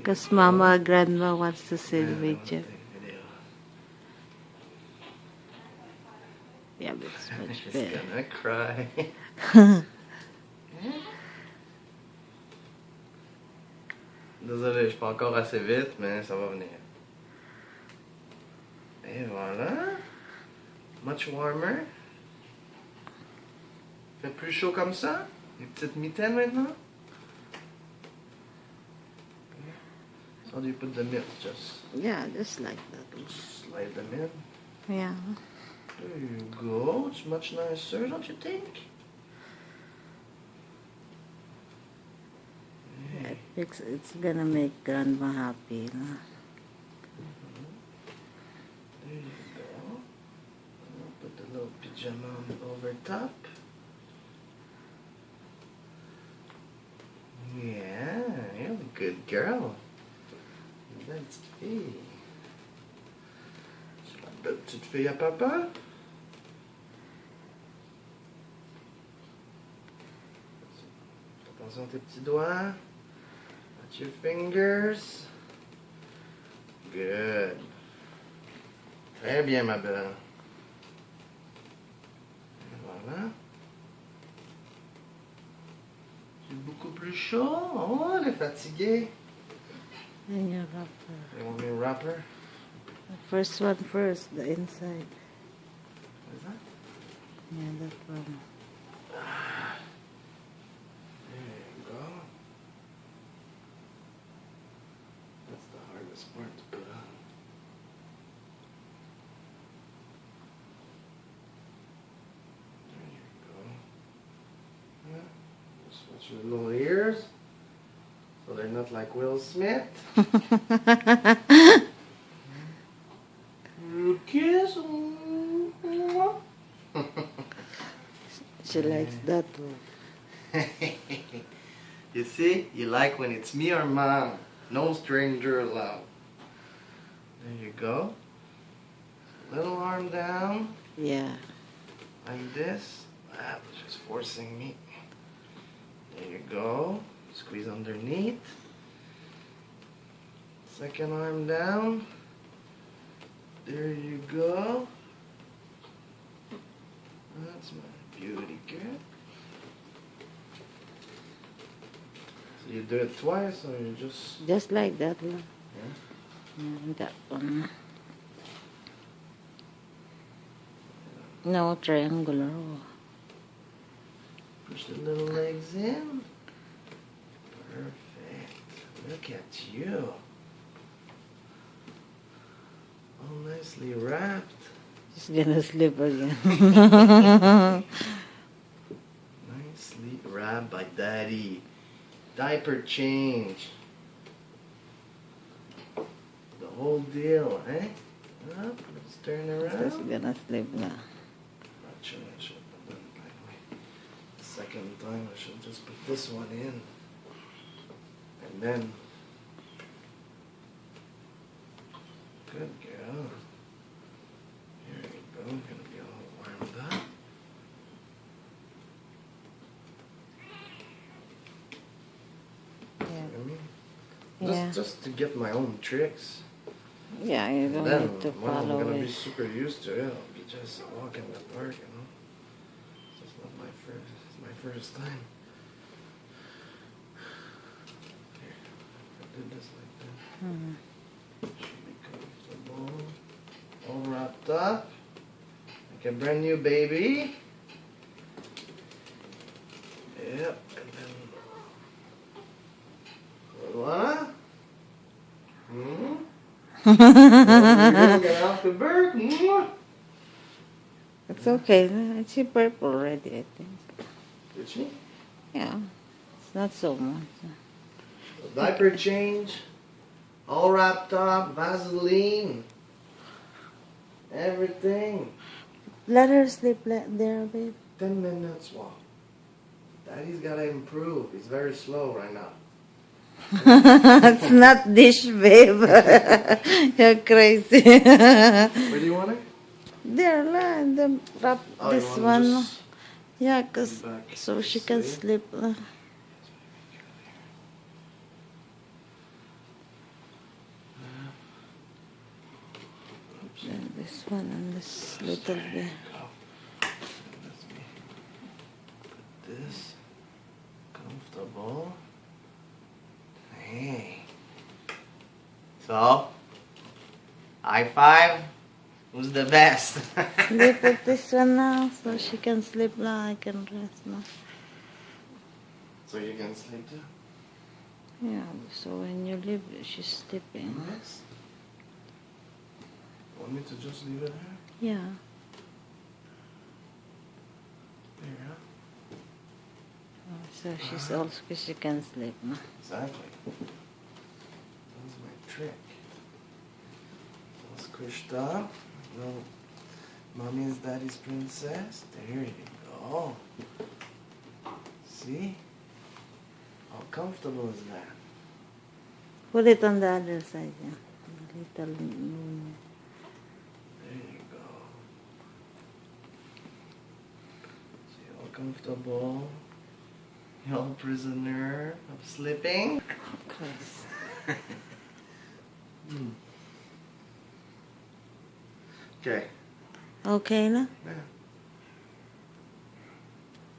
Because Mama, Grandma wants to sit with you. Yeah, but it's much She's better. gonna cry. Désolé, je suis pas encore assez vite, mais ça va venir. Et voilà. Much warmer. Fait plus chaud comme ça. Des petites mitaines maintenant. So do you put them in? Just Yeah, just like that. slide them in. Yeah. There you go. It's much nicer, don't you think? It's gonna make Grandma happy. No? There you go. I'll put the little pajama on over top. Yeah, you're a good girl. Belle petite fille. C'est la belle petite fille à papa. Attention à tes petits doigts. Watch your fingers. Good. Très bien, ma belle. Et voilà. C'est beaucoup plus chaud. Oh, elle est fatiguée. And your wrapper. You want me to wrap her? The first one first, the inside. What is that? Yeah, that one. There you go. That's the hardest part to put on. There you go. Yeah. Just watch your little ears. So they're not like Will Smith. You kiss. She likes that one. You see, you like when it's me or mom. No stranger allowed. There you go. Little arm down. Yeah. Like this. Ah, just forcing me. There you go. Squeeze underneath. Second arm down. There you go. That's my beauty girl. So you do it twice or you Just like that one. Yeah? Yeah, that one. No, triangular. Push the little legs in. Perfect. Look at you. All nicely wrapped. She's gonna sleep again. Nicely wrapped by Daddy. Diaper change. The whole deal, eh? Up, let's turn So around. she's gonna sleep now. Actually, I should have done it that way. The second time, I should just put this one in. And then. Good girl. Here we go. Gonna be all warmed up. Yeah. You know what I mean? Yeah. Just to get my own tricks. Yeah, you don't Then, need to when I'm follow gonna be it. super used to it, I'll be just walking the park, you know. It's just not my first. It's my first time. Here, I did this like that. Mhm. Should be comfortable. All wrapped up. Like a brand new baby. Yep, and then voila. Get off the bird. It's okay. She burped already, I think. Did she? Yeah. It's not so much. Diaper change. All wrapped up. Vaseline. Everything. Let her sleep there, babe. 10 minutes walk. Daddy's gotta improve. He's very slow right now. It's not dish, babe. You're crazy. Where do you want it? There, la, and then wrap Oh, you this want one. just Yeah, cause back so she this can way? sleep. This one and this little bit. Let me put this comfortable. Hey. So, high five. Who's the best? Sleep with this one now, so she can sleep now. I can rest now. So you can sleep too? Yeah, so when you leave, she's sleeping. Yes. Want me to just leave it here? Yeah. There, huh? So she's also, she can sleep now. Exactly. That's my trick. All squished up. No, mommy is daddy's princess. There you go. See? How comfortable is that? Put it on the other side, yeah. A little. There you go. See how comfortable? You're a prisoner of sleeping? Okay. Okay. Okay na? Yeah.